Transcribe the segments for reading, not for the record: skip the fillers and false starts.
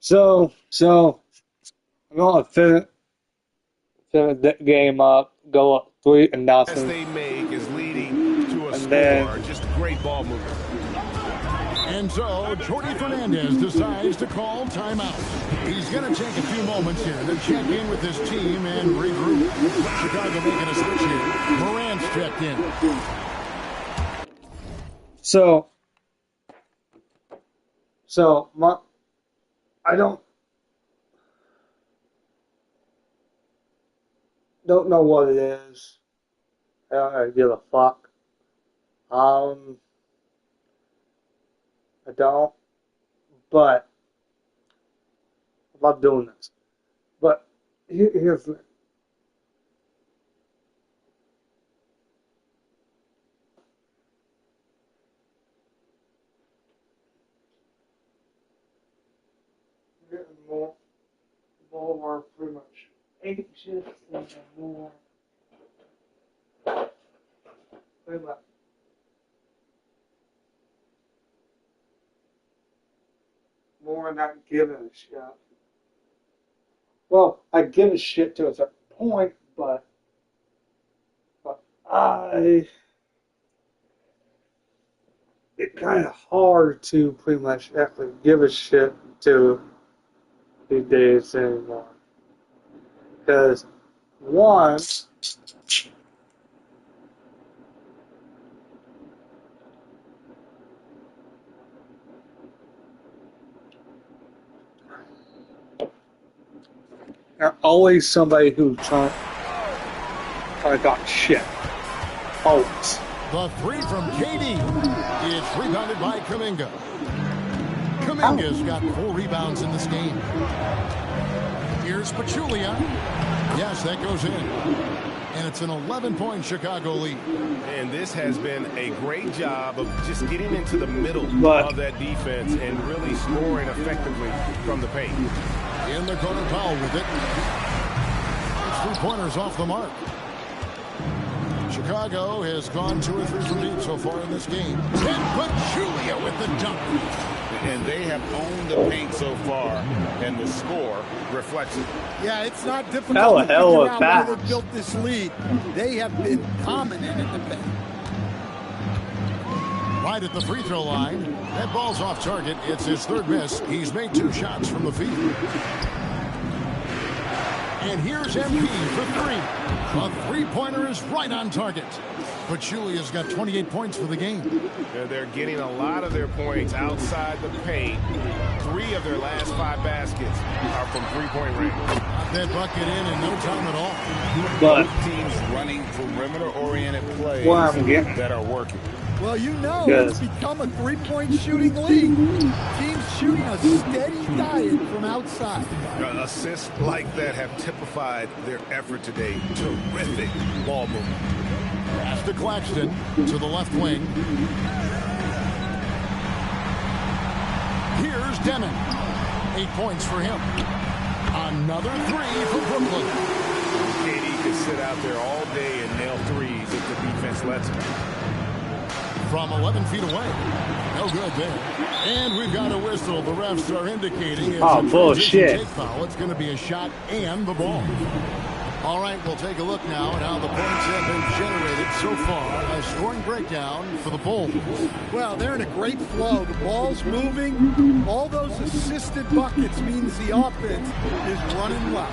So I'm gonna finish the game up, go up 3-0, They make is leading to a and score. then Just great ball movement. And so Jordy Fernandez decides to call timeout. He's going to take a few moments here to check in with his team and regroup. Chicago making a switch here. Morant's checked in. I don't know what it is. I don't give a fuck. I don't, but I love doing this. But here's the thing. More pretty much 8 shifts and more. Pretty much. More not giving a shit. Well, I give a shit to a certain point, but it's kind of hard to pretty much actually give a shit to these days anymore. Because one, there's always somebody who's trying to talk shit. Always. The three from KD. It's rebounded by Kuminga. Kuminga's got 4 rebounds in this game. Here's Pachulia. Yes, that goes in. And it's an 11-point Chicago lead. And this has been a great job of just getting into the middle of that defense and really scoring effectively from the paint. In the corner, Powell with it. It's 3-pointers off the mark. Chicago has gone 2 or 3 from deep so far in this game. And Pachulia with the dunk. And they have owned the paint so far, and the score reflects it. Yeah, it's not difficult to figure out why they built this lead. They have been dominant in the paint. Right at the free throw line. That ball's off target. It's his 3rd miss. He's made 2 shots from the field. And here's MP for 3. A 3-pointer is right on target. Pachulia's got 28 points for the game. They're getting a lot of their points outside the paint. 3 of their last 5 baskets are from 3-point range. Got that bucket in no time at all. But teams running perimeter-oriented plays that are working. Well, you know, it's become a 3-point shooting league. Teams shooting a steady diet from outside. Assists like that have typified their effort today. Terrific ball movement. Pass to Claxton to the left wing. Here's Demon. 8 points for him. Another 3 for Brooklyn. KD could sit out there all day and nail threes if the defense lets him. From 11 feet away. No good there. And we've got a whistle. The refs are indicating it's a bullshit. Take foul. It's going to be a shot and the ball. All right, we'll take a look now at how the points have been generated so far. A scoring breakdown for the Bulls. Well, they're in a great flow. The ball's moving. All those assisted buckets means the offense is running well.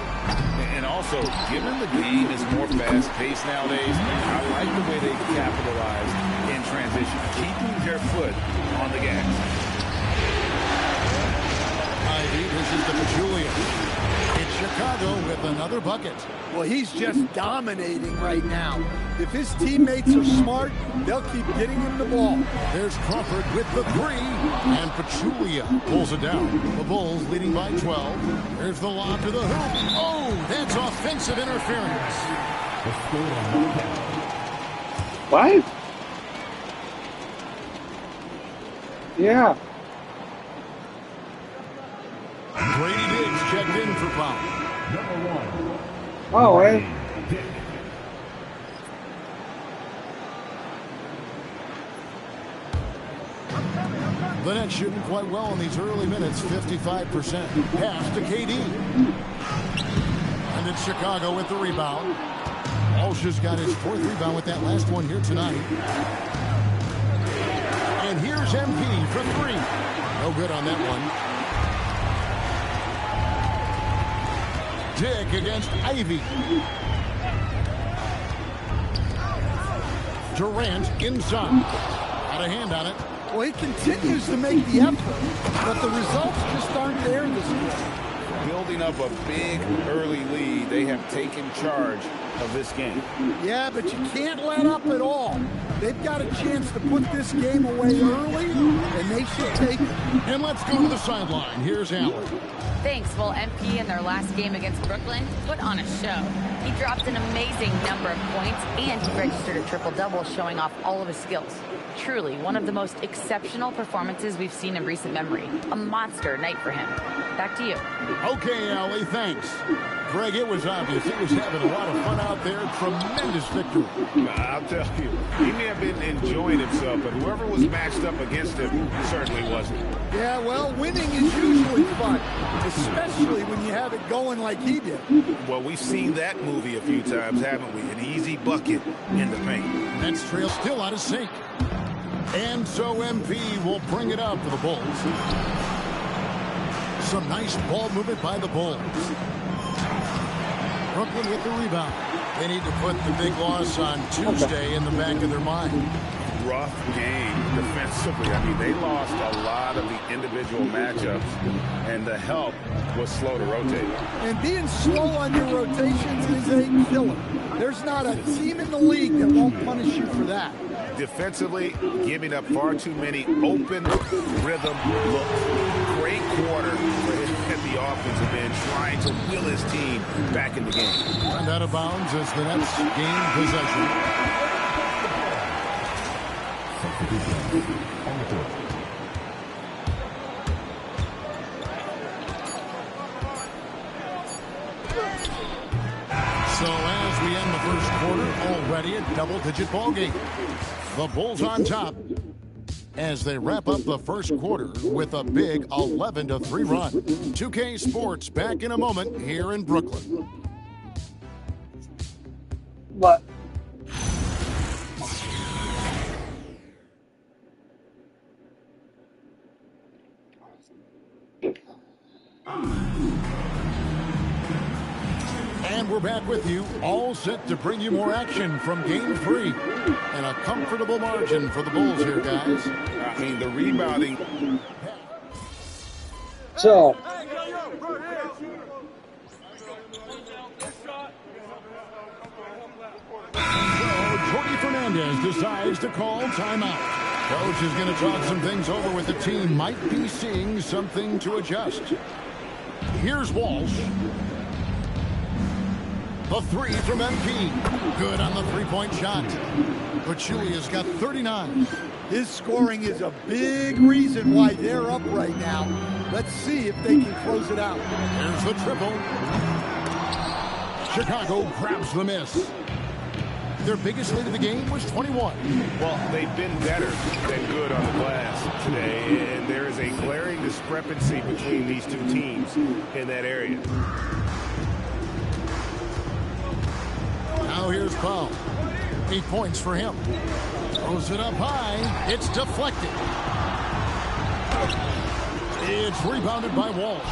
And also, given the game is more fast-paced nowadays, I like the way they capitalize in transition, keeping their foot on the gas. Ivy, this is the Pachulia. It's Chicago with another bucket. Well, he's just dominating right now. If his teammates are smart, they'll keep getting him the ball. There's Crawford with the 3, and Pachulia pulls it down. The Bulls leading by 12. There's the lob to the hoop. Oh, that's offensive interference. What? Yeah. Grady Diggs checked in for foul. Oh, eh? The Nets shooting quite well in these early minutes, 55%. Pass to KD. And it's Chicago with the rebound. Walsh has got his 4th rebound with that last one here tonight. And here's MP for 3. No good on that one. Dick against Ivy. Durant inside. Got a hand on it. Well, he continues to make the effort, but the results just aren't there this year. Building up a big early lead, they have taken charge of this game. Yeah, but you can't let up at all. They've got a chance to put this game away early, and they should take it. And let's go to the sideline. Here's Allen. Thanks. Well, MP in their last game against Brooklyn put on a show. He dropped an amazing number of points, and he registered a triple-double, showing off all of his skills. Truly, one of the most exceptional performances we've seen in recent memory. A monster night for him. Back to you. Okay, Allie, thanks. Greg, it was obvious he was having a lot of fun out there. Tremendous victory. I'll tell you, he may have been enjoying himself, but whoever was matched up against him certainly wasn't. Yeah, well, winning is usually fun, especially when you have it going like he did. Well, we've seen that movie a few times, haven't we? An easy bucket in the paint. That's trail still out of sync. And so MP will bring it out for the Bulls. Some nice ball movement by the Bulls. Brooklyn with the rebound. They need to put the big loss on Tuesday in the back of their mind. Rough game defensively. I mean, they lost a lot of the individual matchups, and the help was slow to rotate. And being slow on your rotations is a killer. There's not a team in the league that won't punish you for that. Defensively, giving up far too many open rhythm looks. Great quarter for him at the offensive end, trying to will his team back in the game. And out of bounds as the Nets gain possession. So as we end the first quarter, already a double-digit ball game. The Bulls on top as they wrap up the first quarter with a big 11-3 run. 2K Sports back in a moment here in Brooklyn. What? And we're back with you, all set to bring you more action from Game 3. And a comfortable margin for the Bulls here, guys. I mean, the rebounding. So, Jordy Fernandez decides to call timeout. Coach is going to talk some things over with the team. Might be seeing something to adjust. Here's Walsh. The 3 from MP. Good on the three-point shot. Pachulia's got 39. His scoring is a big reason why they're up right now. Let's see if they can close it out. There's the triple. Chicago grabs the miss. Their biggest lead of the game was 21. Well, they've been better than good on the glass today, and there is a glaring discrepancy between these two teams in that area. Now here's Powell. 8 points for him. Throws it up high. It's deflected. It's rebounded by Walsh.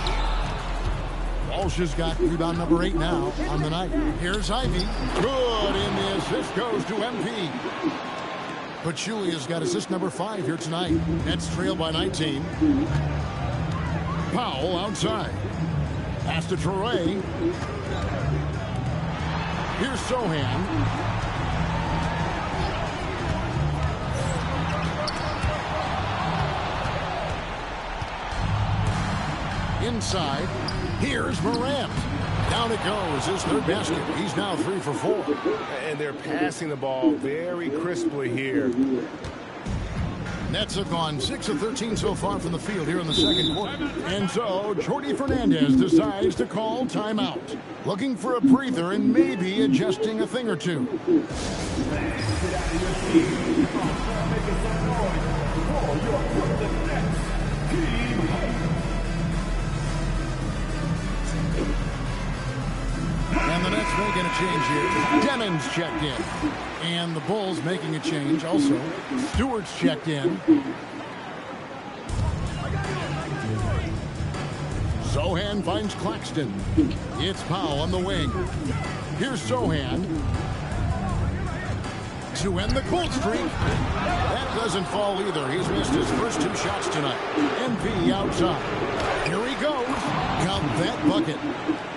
Walsh has got rebound number 8 now on the night. Here's Ivy. Good, and the assist goes to MP. Pachulia's got assist number 5 here tonight. Nets trail by 19. Powell outside. Pass to Traore. Here's Sohan. Inside. Here's Morant. Down it goes. His third basket. He's now 3 for 4. And they're passing the ball very crisply here. Nets have gone 6 of 13 so far from the field here in the second quarter. And so, Jordy Fernandez decides to call timeout. Looking for a breather and maybe adjusting a thing or two. And the Nets making a change here. Demons checked in. And the Bulls making a change also. Stewart's checked in. Sohan finds Claxton. It's Powell on the wing. Here's Sohan to end the cold streak. That doesn't fall either. He's missed his first 2 shots tonight. MP outside. Here he goes. Count that bucket.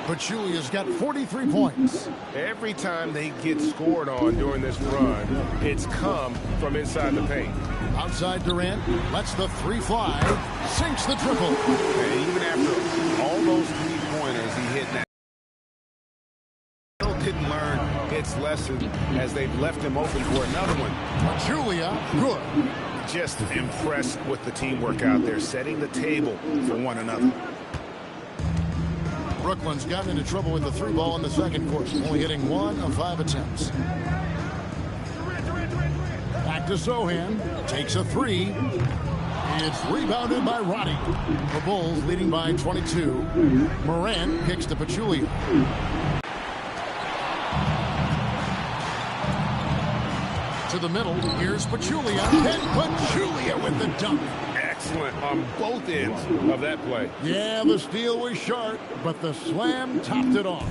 Pachulia's got 43 points. Every time they get scored on during this run, it's come from inside the paint. Outside Durant, lets the 3 fly, sinks the triple. And even after all those 3-pointers he hit now, still didn't learn its lesson as they've left him open for another one. Pachulia, good. Just impressed with the teamwork out there, setting the table for one another. Brooklyn's gotten into trouble with the 3 ball in the second quarter, only hitting 1 of 5 attempts. Back to Sohan, takes a 3. It's rebounded by Roddy. The Bulls leading by 22. Morant kicks to Pachulia. To the middle, here's Pachulia. And Pachulia with the dunk. Excellent on both ends of that play. Yeah, the steal was sharp, but the slam topped it off.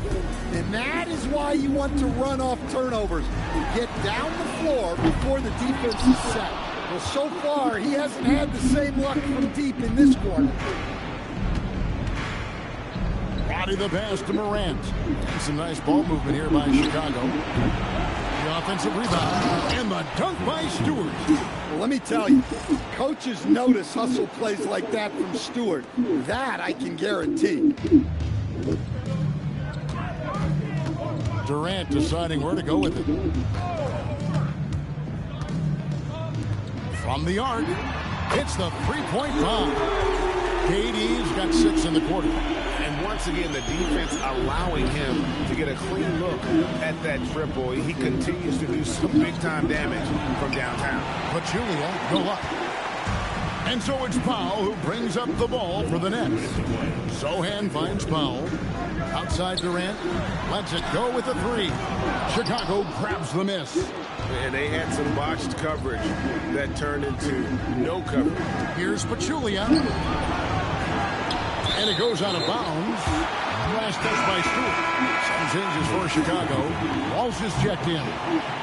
And that is why you want to run off turnovers. Get down the floor before the defense is set. Well, so far, he hasn't had the same luck from deep in this quarter. Roddy the pass to Morant. Some nice ball movement here by Chicago. The offensive rebound and the dunk by Stewart. Well, let me tell you, coaches notice hustle plays like that from Stewart. That I can guarantee. Durant deciding where to go with it. From the arc, it's the 3-point bomb. KD's got 6 in the quarter. And once again, the defense allowing him to get a clean look at that triple. He continues to do some big-time damage from downtown. Pachulia go up. And so it's Powell who brings up the ball for the Nets. Sohan finds Powell. Outside Durant. Lets it go with the 3. Chicago grabs the miss. And they had some botched coverage that turned into no coverage. Here's Pachulia. And it goes out of bounds. Last touch by Stewart. Some changes for Chicago. Walsh is checked in.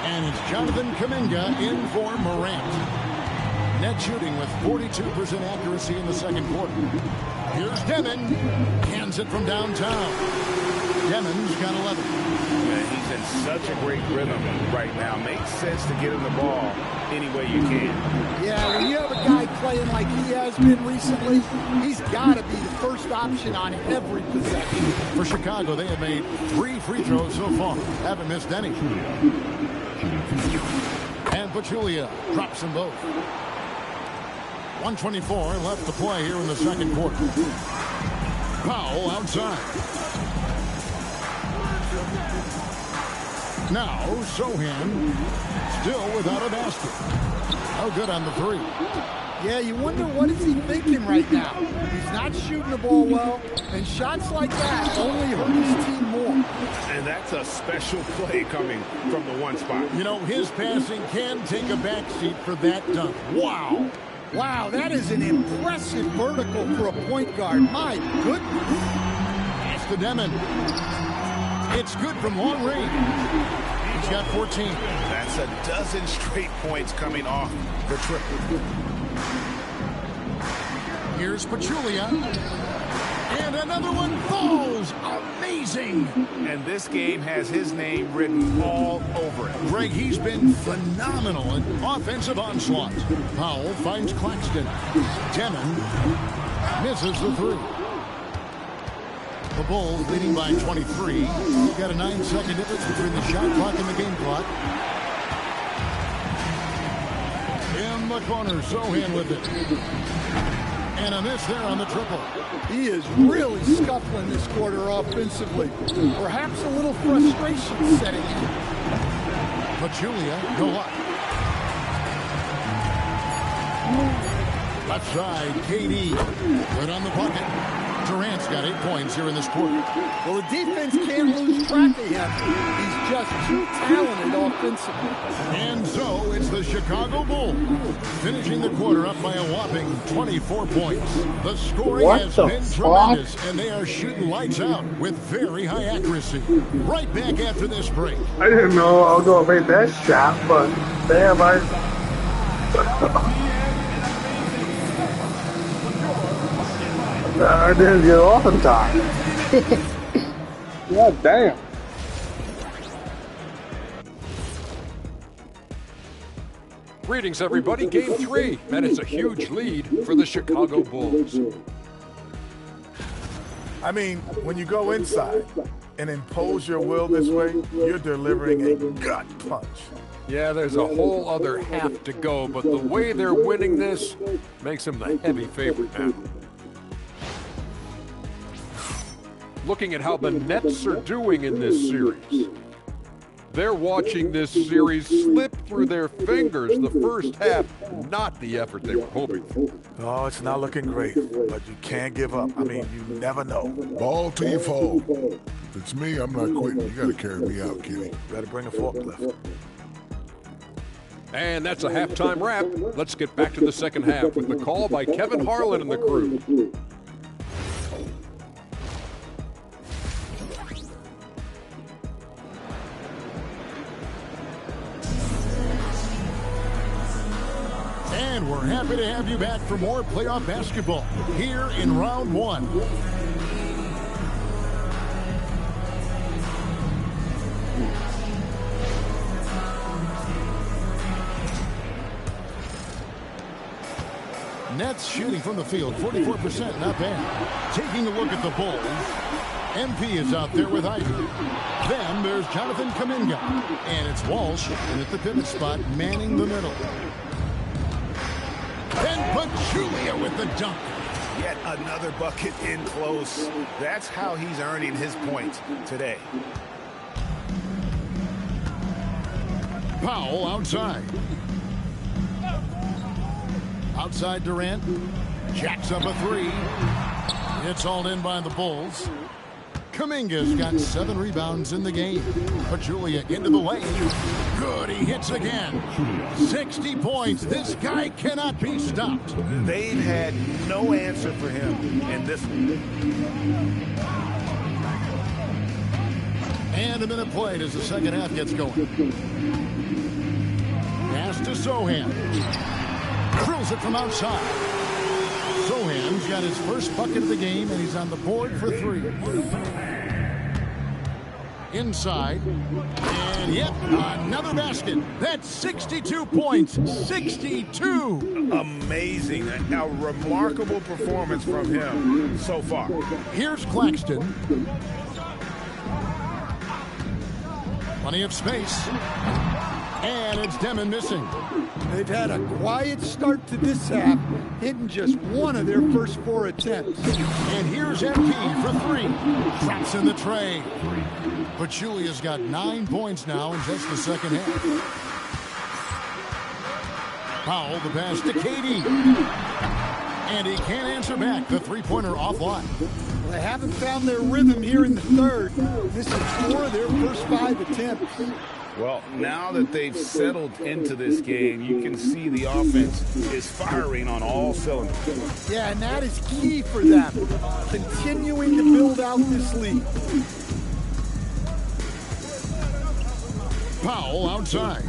And it's Jonathan Kuminga in for Morant. Net shooting with 42% accuracy in the second quarter. Here's Demon. Hands it from downtown. Demon's got 11. Yeah, he's in such a great rhythm right now. Makes sense to get him the ball any way you can. Yeah, when you have a guy playing like he has been recently, he's got to be the first option on every possession. For Chicago, they have made 3 free throws so far. Haven't missed any. And Pachulia drops them both. 1:24 left to play here in the second quarter. Powell outside. Now Sohan still without a basket. No good on the 3. Yeah, you wonder what is he thinking right now. He's not shooting the ball well, and shots like that only hurt his team more. And that's a special play coming from the one spot. You know, his passing can take a backseat for that dunk. Wow. Wow, that is an impressive vertical for a point guard. My goodness. Pass to Demon. It's good from long range. He's got 14. That's a dozen straight points coming off the triple. Here's Pachulia. And another one falls. Amazing. And this game has his name written all over it. Greg, he's been phenomenal in offensive onslaught. Powell finds Claxton. Demon misses the 3. The Bulls leading by 23. You've got a 9-second difference between the shot clock and the game clock. In the corner, Sohan with it. And a miss there on the triple. He is really scuffling this quarter offensively. Perhaps a little frustration setting in. Pachulia go up. Left side, KD. Right on the bucket. Durant's got 8 points here in this quarter. Well, the defense can't lose track of him. He's just too talented offensively. And so it's the Chicago Bulls finishing the quarter up by a whopping 24 points. The scoring has been tremendous, and they are shooting lights out with very high accuracy. Right back after this break. I didn't know I was going to make that shot, but damn, I didn't get off in time. God damn. Greetings, everybody. Game 3, and it's a huge lead for the Chicago Bulls. I mean, when you go inside and impose your will this way, you're delivering a gut punch. Yeah, there's a whole other half to go, but the way they're winning this makes them the heavy favorite now. Looking at how the Nets are doing in this series. They're watching this series slip through their fingers the first half, not the effort they were hoping for. Oh, it's not looking great, but you can't give up. I mean, you never know. Ball till you fold. If it's me, I'm not quitting. You got to carry me out, Kitty. You got to bring a forklift. And that's a halftime wrap. Let's get back to the second half with the call by Kevin Harlan and the crew. And we're happy to have you back for more playoff basketball here in round 1. Nets shooting from the field, 44%, not bad. Taking a look at the Bulls, MP is out there with Ivy. Then there's Jonathan Kuminga, and it's Walsh in at the pivot spot, manning the middle. Then Pachulia with the dunk. Yet another bucket in close. That's how he's earning his points today. Powell outside. Outside Durant. Jacks up a 3. It's all in by the Bulls. Kuminga's got 7 rebounds in the game. Pachulia into the lane. Good, he hits again. 60 points. This guy cannot be stopped. They've had no answer for him in this one. And a minute played as the second half gets going. Pass to Sohan. Drills it from outside. Sohan's got his first bucket of the game, and he's on the board for 3. Inside. And yep, another basket. That's 62 points. 62! Amazing. A remarkable performance from him so far. Here's Claxton. Plenty of space. And it's Demon missing. They've had a quiet start to this half, hitting just one of their first 4 attempts. And here's MP for 3. Drops in the tray. Pachulia's got 9 points now in just the second half. Powell, the pass to KD. And he can't answer back. The three-pointer offline. Well, they haven't found their rhythm here in the third. This is 4 of their first 5 attempts. Well, now that they've settled into this game, you can see the offense is firing on all cylinders. Yeah, and that is key for them, continuing to build out this lead. Powell outside.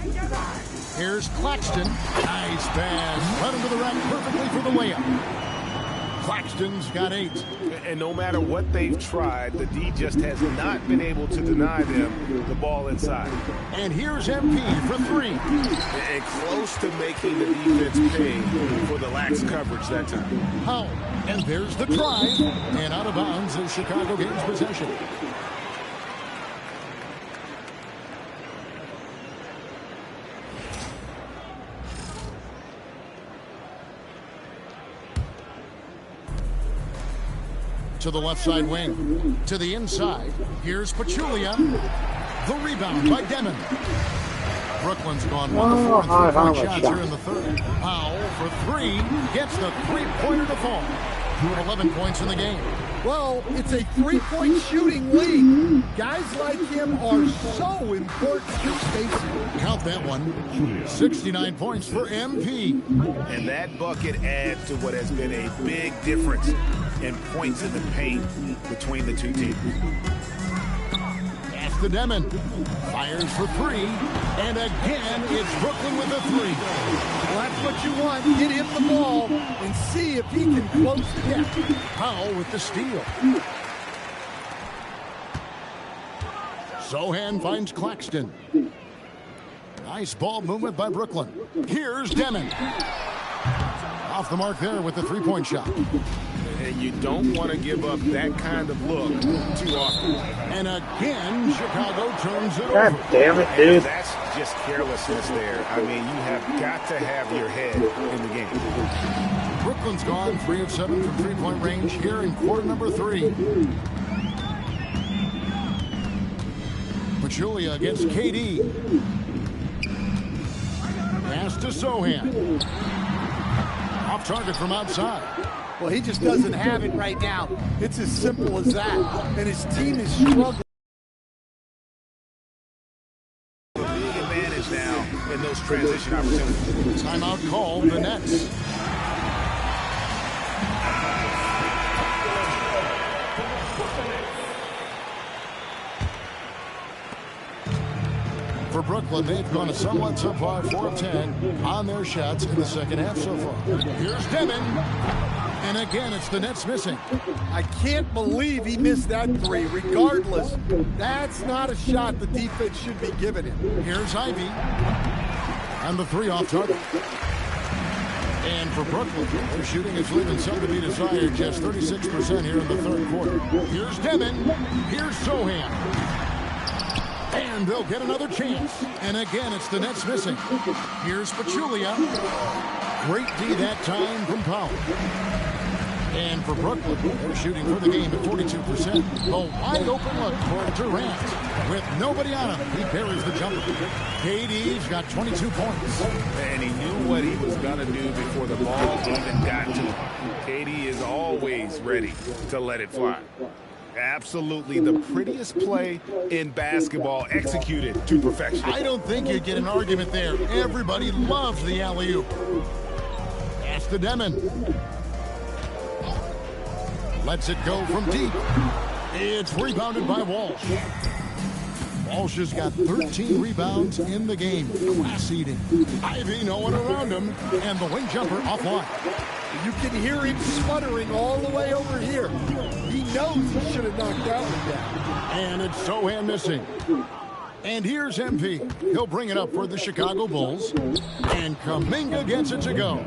Here's Claxton. Nice pass. Run into the rack perfectly for the layup. Claxton's got 8. And no matter what they've tried, the D just has not been able to deny them the ball inside. And here's MP for 3. And close to making the defense pay for the lax coverage that time. Powell. And there's the drive. And out of bounds as Chicago gains possession. To the left side wing. To the inside. Here's Pachulia. The rebound by Demon. Brooklyn's gone 1 of 4 on three-point shots here in the third. Powell for 3 gets the three-pointer to fall. 11 points in the game. Well, it's a three-point shooting league. Guys like him are so important to spacing. Count that one. 69 points for MP. And that bucket adds to what has been a big difference in points in the paint between the two teams. Pass to Demon. Fires for 3. And again, it's Brooklyn with a 3. Well, that's what you want. Get him the ball and see if he can close the gap. Powell with the steal. Sohan finds Claxton. Nice ball movement by Brooklyn. Here's Demon. Off the mark there with the three-point shot. And you don't want to give up that kind of look too often. And again, Chicago turns it God over. damn it, dude. And that's just carelessness there. I mean, you have got to have your head in the game. Brooklyn's gone 3 of 7 from three-point range here in quarter number 3. Pachulia against KD. Pass to Sohan. Off target from outside. Well, he just doesn't have it right now. It's as simple as that. And his team is struggling. A big advantage now in those transition opportunities. Timeout called the Nets. For Brooklyn, they've gone a somewhat subpar 4 of 10 on their shots in the second half so far. Here's Demon. And again, it's the Nets missing. I can't believe he missed that 3. Regardless, that's not a shot the defense should be giving him. Here's Ivy. And the 3 off target. And for Brooklyn, their shooting is leaving some to be desired. Just 36% here in the third quarter. Here's Demon. Here's Sohan. And they'll get another chance. And again, it's the Nets missing. Here's Pachulia. Great D that time from Powell. And for Brooklyn, they're shooting for the game at 42%. A wide open look for Durant. With nobody on him, he buries the jumper. KD's got 22 points. And he knew what he was going to do before the ball even got to him. KD is always ready to let it fly. Absolutely the prettiest play in basketball, executed to perfection. I don't think you'd get an argument there. Everybody loves the alley-oop. Pass to Demon. Lets it go from deep. It's rebounded by Walsh. Walsh has got 13 rebounds in the game. Class eating. Ivy no one around him. And the wing jumper offline. You can hear him sputtering all the way over here. He knows he should have knocked that one down. And it's Sohan missing. And here's MP. He'll bring it up for the Chicago Bulls. And Kuminga gets it to go.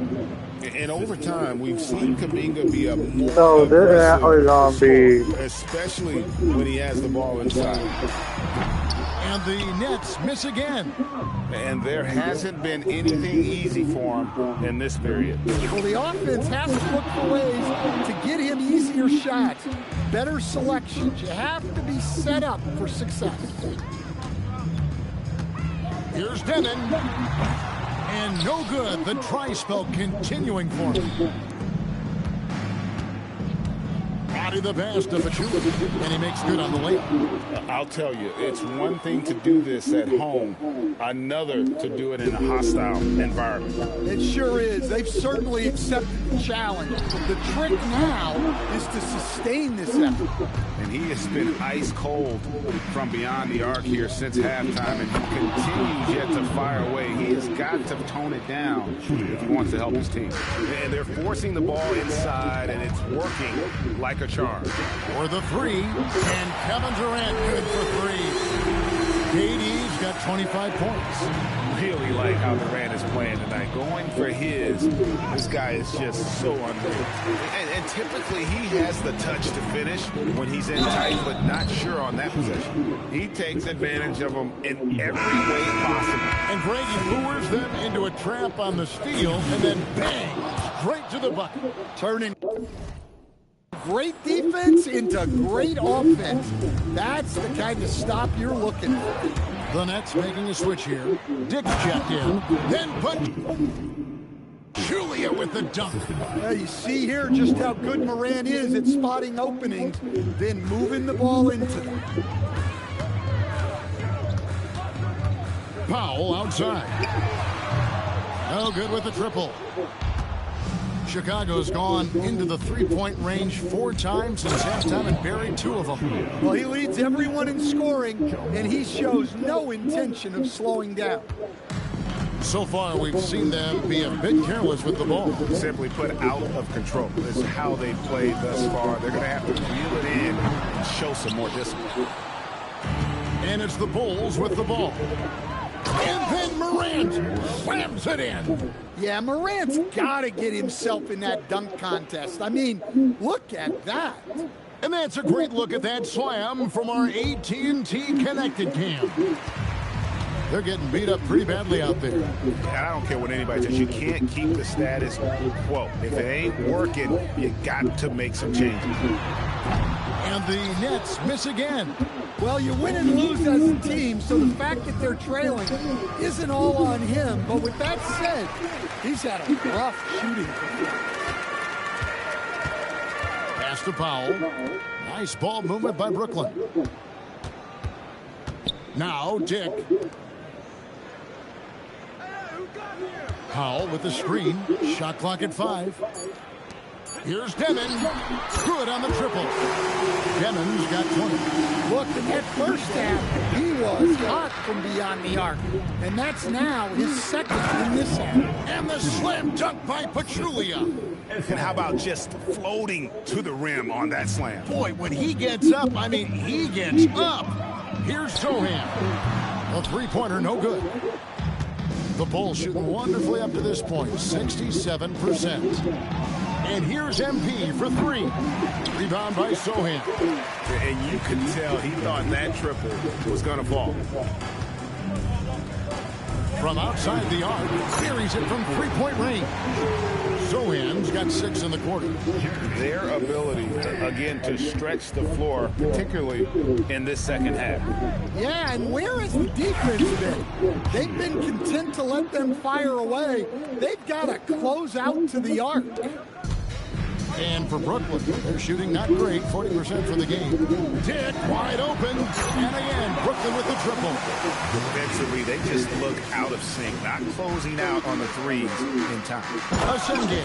And over time, we've seen Kuminga be a more So this aggressive is be scorer, especially when he has the ball inside. And the Nets miss again. And there hasn't been anything easy for him in this period. Well, the offense has to look for ways to get him easier shots, better selections. You have to be set up for success. Here's Demon. And no good. The dry spell continuing for him. Body the pass to Pachulia. And he makes good on the layup. I'll tell you, it's one thing to do this at home, another to do it in a hostile environment. It sure is. They've certainly accepted the challenge. The trick now is to sustain this effort. And he has been ice cold from beyond the arc here since halftime, and he continues yet to fire away. He has got to tone it down if he wants to help his team. And they're forcing the ball inside, and it's working like a charm. For the 3, and Kevin Durant good for 3. KD's got 25 points. Really like how Durant is playing tonight. Going for his, this guy is just so unreal. And typically he has the touch to finish when he's in tight, but not sure on that possession. He takes advantage of them in every way possible. And Grady lures them into a trap on the steal, and then bang, straight to the bucket. Turning great defense into great offense. That's the kind of stop you're looking for. The Nets making a switch here. Dick's checked in. Then Julia with the dunk. You see here just how good Morant is at spotting openings, then moving the ball into them. Powell outside. No good with the triple. Chicago's gone into the three-point range 4 times since halftime and buried 2 of them. Well, he leads everyone in scoring, and he shows no intention of slowing down. So far, we've seen them be a bit careless with the ball. Simply put, out of control. This is how they played thus far. They're going to have to reel it in and show some more discipline. And it's the Bulls with the ball. And then Morant slams it in. Yeah, Morant's got to get himself in that dunk contest. I mean, look at that. And that's a great look at that slam from our AT&T Connected Cam. They're getting beat up pretty badly out there. And I don't care what anybody says. You can't keep the status quo. If it ain't working, you got to make some changes. And the Nets miss again. Well, you win and lose as a team, so the fact that they're trailing isn't all on him. But with that said, he's had a rough shooting. Pass to Powell. Nice ball movement by Brooklyn. Now Dick. Powell with the screen. Shot clock at 5. Here's Demon. Good on the triple. Demon's got 20. Look, in that first half, he was hot from beyond the arc. And that's now his second in this half. And the slam dunk by Pachulia. And how about just floating to the rim on that slam? Boy, when he gets up, I mean, he gets up. Here's Sohan. A three-pointer, no good. The Bulls shooting wonderfully up to this point, 67%. And here's MP for 3. Rebound by Sohan. And you could tell he thought that triple was going to fall. From outside the arc, carries it from three-point range. Sohan's got 6 in the quarter. Their ability, again, to stretch the floor, particularly in this second half. Yeah, and where has the defense been? They've been content to let them fire away. They've got to close out to the arc. And for Brooklyn, they're shooting not great, 40% for the game. Dick wide open, and again, Brooklyn with the triple. Defensively, they just look out of sync, not closing out on the threes in time. Ascending.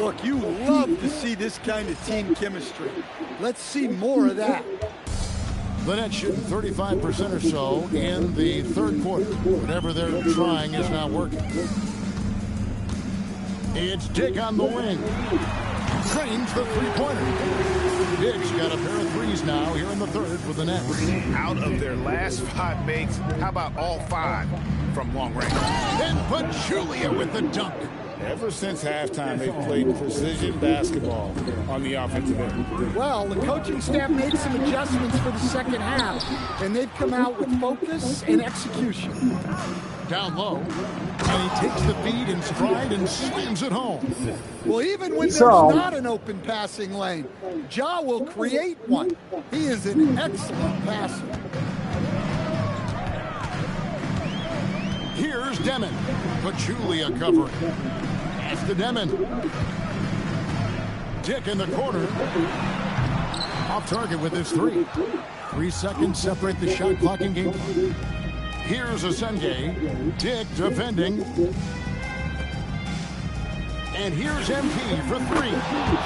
Look, you love to see this kind of team chemistry. Let's see more of that. The Nets shooting 35% or so in the third quarter. Whatever they're trying is not working. It's Dick on the wing. Trains the three-pointer. Dick's got a pair of threes now here in the third with the Nets. Out of their last 5 makes, how about all 5 from long range? Then Pachulia with the dunk. Ever since halftime, they've played precision basketball on the offensive end. Well, the coaching staff made some adjustments for the second half, and they've come out with focus and execution. Down low, and he takes the feed in stride and slams it home. Well, even when there's not an open passing lane, Ja will create one. He is an excellent passer. Here's Demon. Pachulia covering. Pass to Demon. Dick in the corner. Off target with his 3. 3 seconds separate the shot clock and game. Here's Ascending. Dick defending. And here's MP for 3.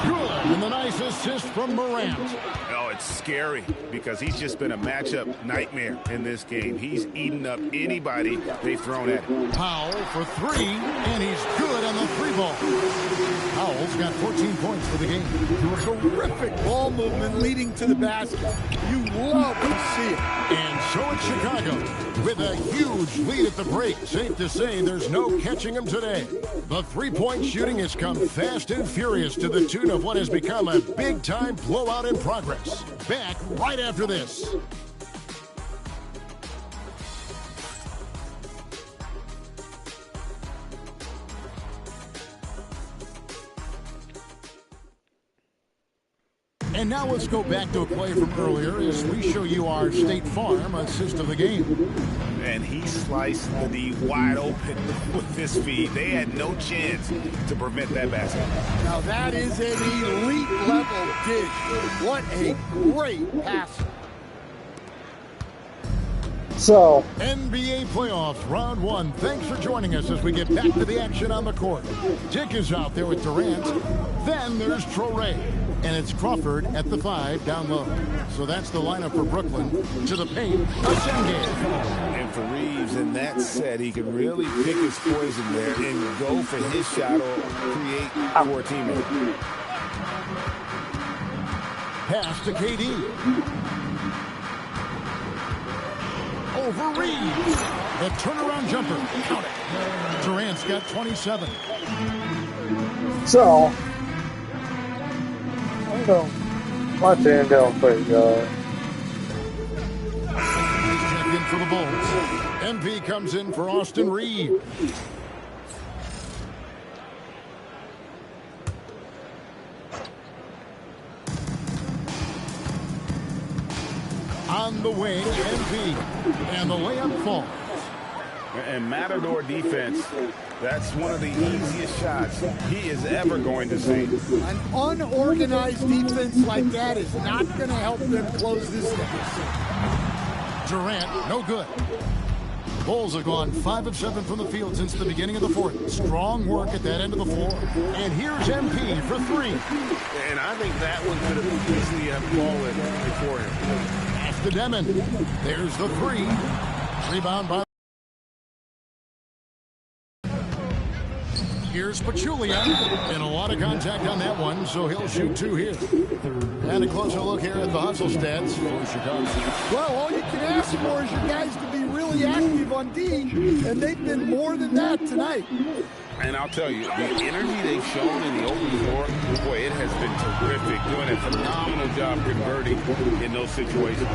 Good. And the nice assist from Morant. Oh, it's scary because he's just been a matchup nightmare in this game. He's eaten up anybody they've thrown at him. Powell for 3, and he's good on the 3-ball. Powell's got 14 points for the game. Terrific ball movement leading to the basket. You love to see it. And so it's Chicago with a huge lead at the break. Safe to say there's no catching him today. The three-point shooting has come fast and furious to the tune of what has become a big-time blowout in progress. Back right after this. And now let's go back to a play from earlier as we show you our State Farm assist of the game. And he sliced the D wide open with this feed. They had no chance to prevent that basket. Now that is an elite level dish. What a great pass. So, NBA playoffs, round 1. Thanks for joining us as we get back to the action on the court. Dick is out there with Durant. Then there's Traore. And it's Crawford at the 5 down low. So that's the lineup for Brooklyn. To the paint, Asenge. And for Reeves in that set, he can really pick his poison there and go for his shot or create for a teammate. Pass to KD. Over Reeves. The turnaround jumper. Count it. Durant's got 27. so I'm going to watch it down pretty good. Champion for the Bulls. MP comes in for Austin Reeves. On the wing, MP. And the layup falls. And Matador defense, that's one of the easiest shots he is ever going to see. An unorganized defense like that is not going to help them close this deficit. Durant, no good. Bulls have gone 5 of 7 from the field since the beginning of the fourth. Strong work at that end of the floor. And here's MP for 3. And I think that one could have easily have fallen before him. Pass to Demon. There's the 3. Rebound by... Here's Pachulia, and a lot of contact on that one, so he'll shoot 2 here. And a closer look here at the hustle stats for Chicago. Well, all you can ask for is your guys to be really active on D, and they've been more than that tonight. And I'll tell you, the energy they've shown in the open floor, boy, it has been terrific. Doing a phenomenal job converting in those situations.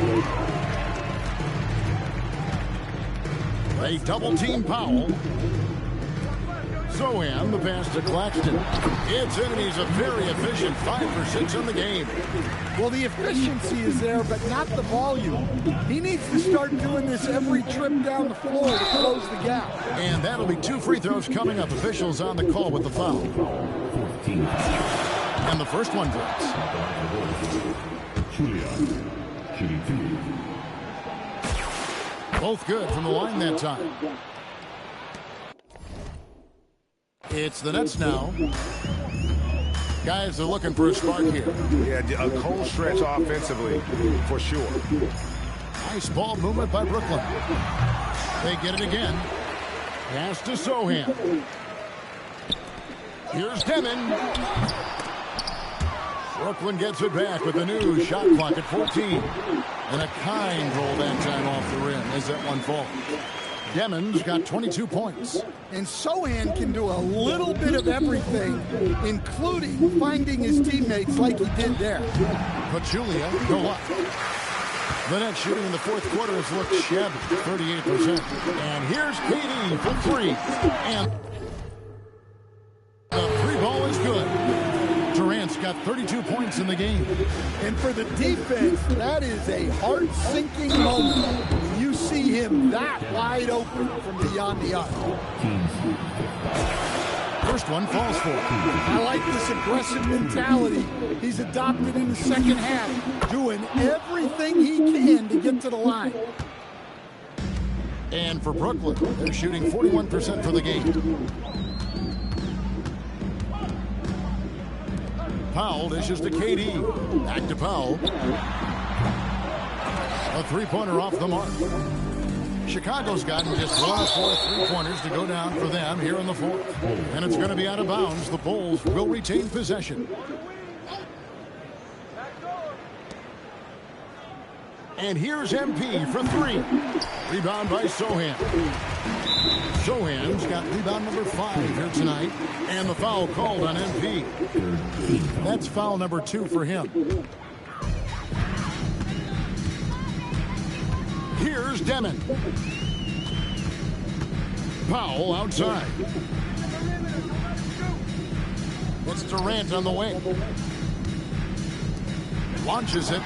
A double-team Powell. Zohan, the pass to Claxton. It's in, and he's a very efficient 5 for 6 on the game. Well, the efficiency is there, but not the volume. He needs to start doing this every trip down the floor to close the gap. And that'll be 2 free throws coming up. Officials on the call with the foul. And the first one drops. Both good from the line that time. It's the Nets now. Guys are looking for a spark here. Yeah, a cold stretch offensively, for sure. Nice ball movement by Brooklyn. They get it again. Pass to Zohan. Here's Demon. Brooklyn gets it back with the new shot clock at 14. And a kind roll that time off the rim as that one falls. Demon's got 22 points. And Zohan can do a little bit of everything, including finding his teammates like he did there. Pachulia go up. The Nets shooting in the fourth quarter has looked shabby, 38%. And here's KD for 3. And the 3 ball is good. Durant's got 32 points in the game. And for the defense, that is a heart-sinking moment when you see him that wide open from beyond the arc. First one falls for him. I like this aggressive mentality he's adopted in the second half, doing everything he can to get to the line. And for Brooklyn, they're shooting 41% for the game. Powell dishes to KD. Back to Powell. A 3-pointer off the mark. Chicago's gotten just 1 of 4 3-pointers to go down for them here in the fourth. And it's going to be out of bounds. The Bulls will retain possession. And here's MP for 3. Rebound by Zohan. Zohan's got rebound number 5 here tonight. And the foul called on MP. That's foul number 2 for him. Here's Demon. Powell outside. It's Durant on the wing. Launches it.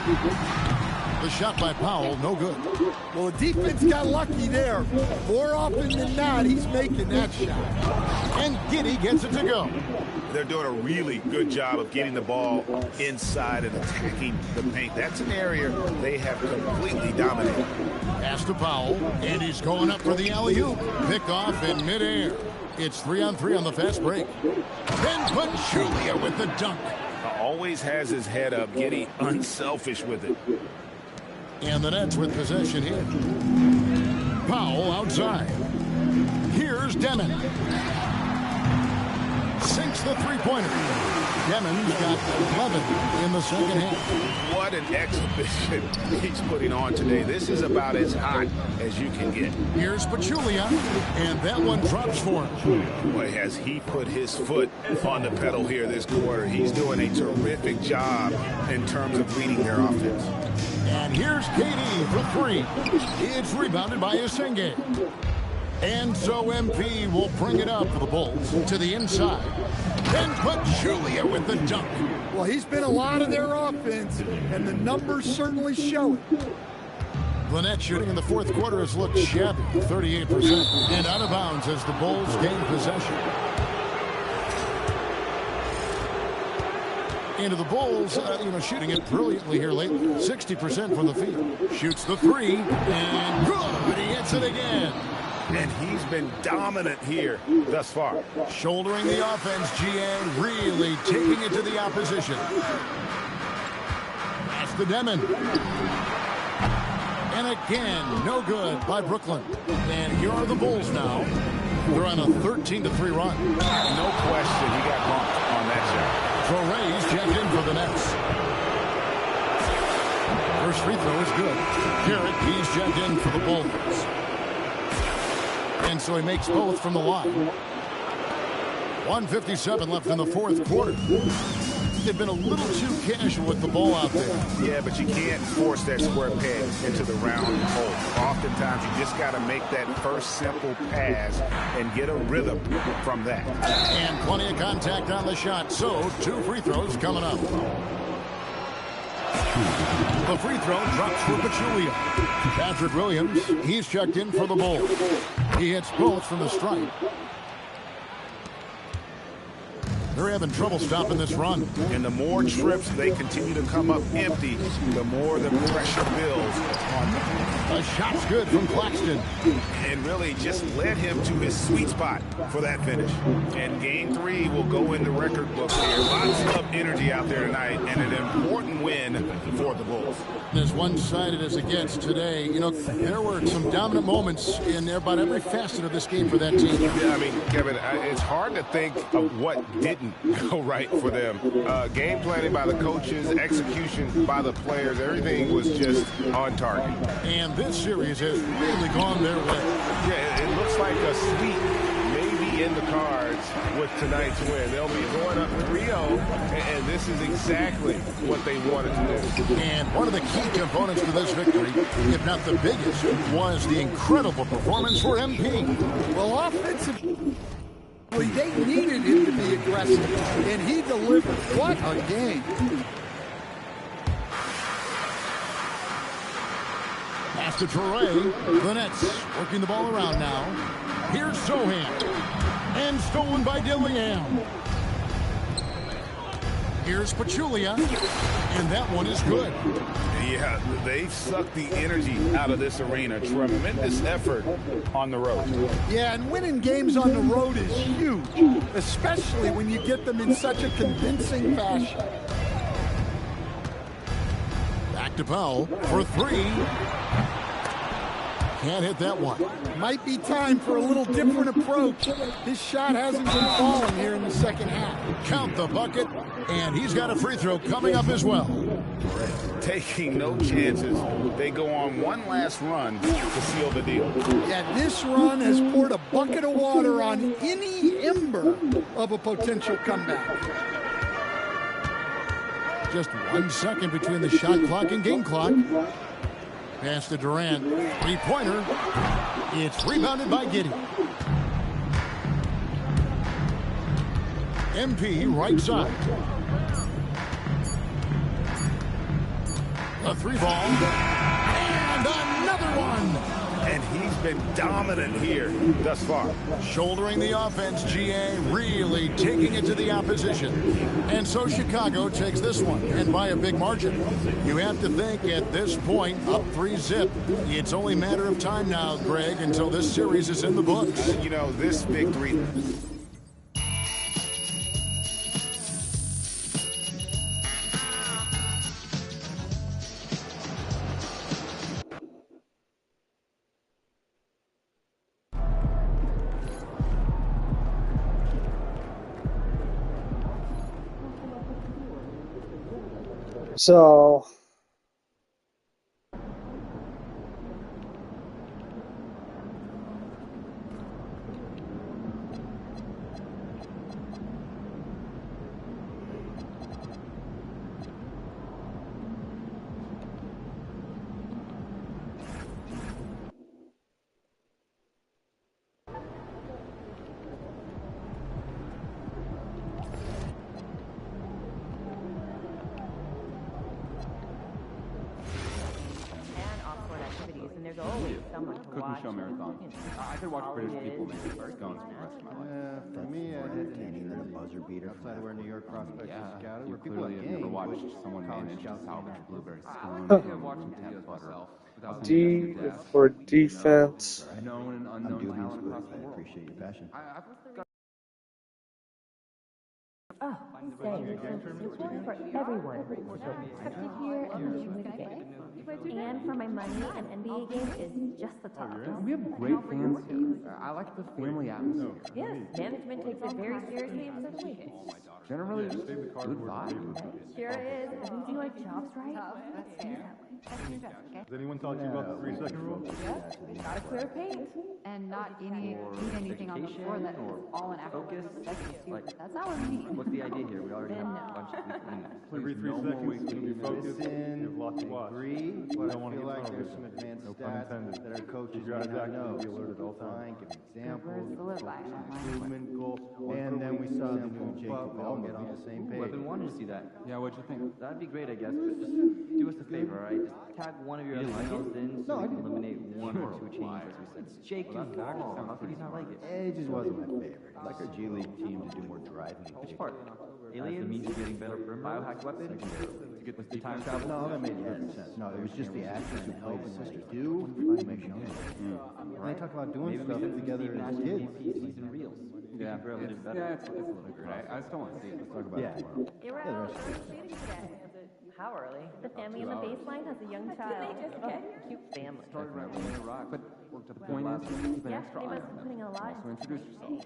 The shot by Powell, no good. Well, the defense got lucky there. More often than not, he's making that shot. And Giddey gets it to go. They're doing a really good job of getting the ball inside and attacking the paint. That's an area they have completely dominated. Pass to Powell, and he's going up for the alley-oop. Pick off in midair. It's 3-on-3 on the fast break. Then Pachulia with the dunk. Always has his head up, getting unselfish with it. And the Nets with possession here. Powell outside. Here's Demon. Sinks the three-pointer. Demon's got 11 in the second half. What an exhibition he's putting on today. This is about as hot as you can get. Here's Pachulia, and that one drops for him. Boy, has he put his foot on the pedal here this quarter. He's doing a terrific job in terms of leading their offense. And here's KD for three. It's rebounded by Isenge. And so MP will bring it up for the Bulls to the inside. Then Pachulia with the dunk. Well, he's been a lot of their offense, and the numbers certainly show it. The net shooting in the fourth quarter has looked shabby, 38%. And out of bounds as the Bulls gain possession. Into the Bulls, shooting it brilliantly here lately. 60% from the field. Shoots the three, and good. He hits it again. And he's been dominant here thus far. Shouldering the offense, GA really taking it to the opposition. That's the Demon. And again, no good by Brooklyn. And here are the Bulls now. They're on a 13-3 run. No question he got bumped on that shot. Torrey's checked in for the Nets. First free throw is good. Garrett, he's checked in for the Bulls. And so he makes both from the line. 1:57 left in the fourth quarter. They've been a little too casual with the ball out there. Yeah, but you can't force that square peg into the round hole. Oftentimes, you just got to make that first simple pass and get a rhythm from that. And plenty of contact on the shot. So, two free throws coming up. The free throw drops for Pachulia. Patrick Williams, he's checked in for the Bulls. He hits both from the stripe. They're having trouble stopping this run. And the more trips they continue to come up empty, the more the pressure builds on them. A shot's good from Claxton. And really just led him to his sweet spot for that finish. And game 3 will go in the record book here. Lots of energy out there tonight and an important win for the Bulls. As one-sided as it gets today, there were some dominant moments in about every facet of this game for that team. Yeah, I mean, Kevin, it's hard to think of what didn't go right for them. Game planning by the coaches, execution by the players, everything was just on target. And this series has really gone their way. Yeah, it looks like a sweep maybe in the cards with tonight's win. They'll be going up 3-0, and this is exactly what they wanted to do. And one of the key components to this victory, if not the biggest, was the incredible performance for MP. Well, offensively, they needed him to be aggressive, and he delivered. What a game. Pass to Torrey. The Nets working the ball around now. Here's Sohan. And stolen by Dillingham. Here's Pachulia. And that one is good. Yeah, they've sucked the energy out of this arena. Tremendous effort on the road. Yeah, and winning games on the road is huge, especially when you get them in such a convincing fashion. Back to Powell for three. Can't hit that one. Might be time for a little different approach. His shot hasn't been falling here in the second half. Count the bucket, and he's got a free throw coming up as well. Taking no chances. They go on one last run to seal the deal. Yeah, this run has poured a bucket of water on any ember of a potential comeback. Just 1 second between the shot clock and game clock. Pass to Durant. Three-pointer. It's rebounded by Giddey. MP right side. A 3-ball. And another one. And he's been dominant here thus far. Shouldering the offense, GA really taking it to the opposition. And so Chicago takes this one, and by a big margin. You have to think at this point, up 3-zip. It's only a matter of time now, Greg, until this series is in the books. You know, this victory... So, and there's always someone to Cooking watch. show marathon. I could watch British people make scones for the rest of my life. For me, I had entertaining than a buzzer beater outside where New York prospects are scouted. You Where people clearly have have never games, watched which someone college manage to scouts salvage have. blueberry I scone like from watching peanut butter without D for defense. known and I'm unknown dubious talent with across it. the I world. appreciate your passion. Oh, same. It's one for everyone. So accepted here and enjoy the game. And for my money, an NBA game is just the top. We have great fans here. I like the family atmosphere. Yes, management takes it very seriously and so do we. Generally, just good vibe. Sure is. If we do our jobs right, let's do that. Has anyone talked to you about the 3-second rule? Yes, gotta clear paint. And not eat anything on the floor that is all an focus. That's our need. What's the idea here? We already have a bunch of Every 3 seconds, you're going to be focused. You have lots to watch. Agree, You but I don't want to feel get like there's turnovers. some advanced No pun stats intended. that our coaches You guys may not actually know. be alerted all the time. Give examples, Where's the live action? improvement goal, and then we saw the new Jacob all get on the same page. I've been wanting to see that. Yeah, what'd you think? That'd be great, I guess, but just do us a favor, all right? Just tag one of your other emails in so we can eliminate one or two changes. It's Jake Duval. How could he not like it? It just wasn't my favorite. I'd like our G League team to do more driving. Which part? Aliens? The means of getting better biohack weapons? To get the time travel? No, that made perfect sense. No, it was just the actors who played in this do to make sure. And they talk about doing stuff together as kids. Season reels. Yeah, yeah, it's a little great. I still want to see it. Let's talk about it tomorrow. You're out shooting today. How early? The family in the baseline has a young child. Okay, cute family. Started right when you rock, but the point is, keep an Yeah, extra they eye must be on putting a lot. So introduce yourself.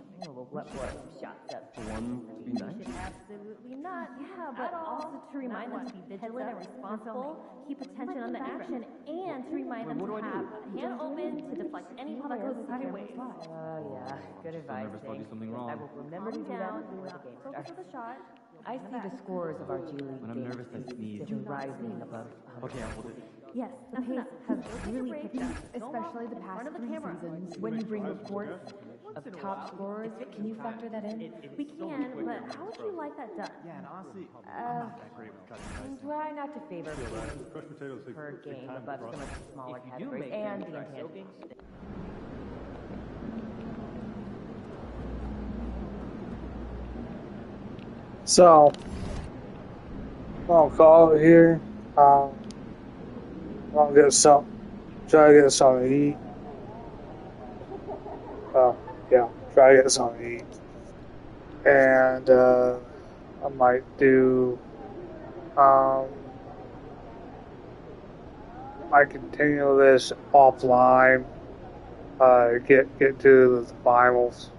What shots up? For one, to be nice. Absolutely not. Yeah, but also to remind them to be vigilant and responsible, keep attention on the action, and to remind them to have a hand open to deflect any ball that goes sideways. Oh yeah, good advice. Never told you something wrong. I will remember to do that before the game starts. For the shot. I see the scores of our G League When I'm nervous, I sneeze. rising above. Okay, I'll hold it. Yes, the pace has really picked up, especially the past 3 seasons. When you bring reports of top scorers, can you factor that in? We can, but how would you like that done? Yeah, and honestly, Try not to favor Crushed potatoes take per take game time to above process. some of the smaller if you do categories make and them, the try intangibles. So, I'll call it here. I'll get some, try to get something to eat. Yeah, try to get something to eat. And, I might do, I continue this offline, get to the finals.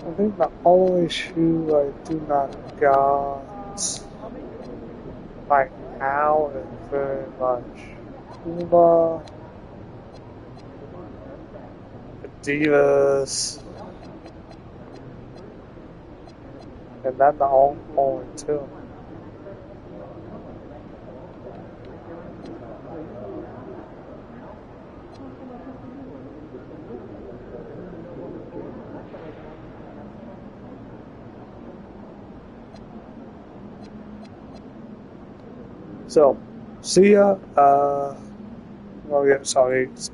I think the only shoe I do not got right now is very much Puma, Adidas, and that's the only two. So, see ya. I'll get some eggs.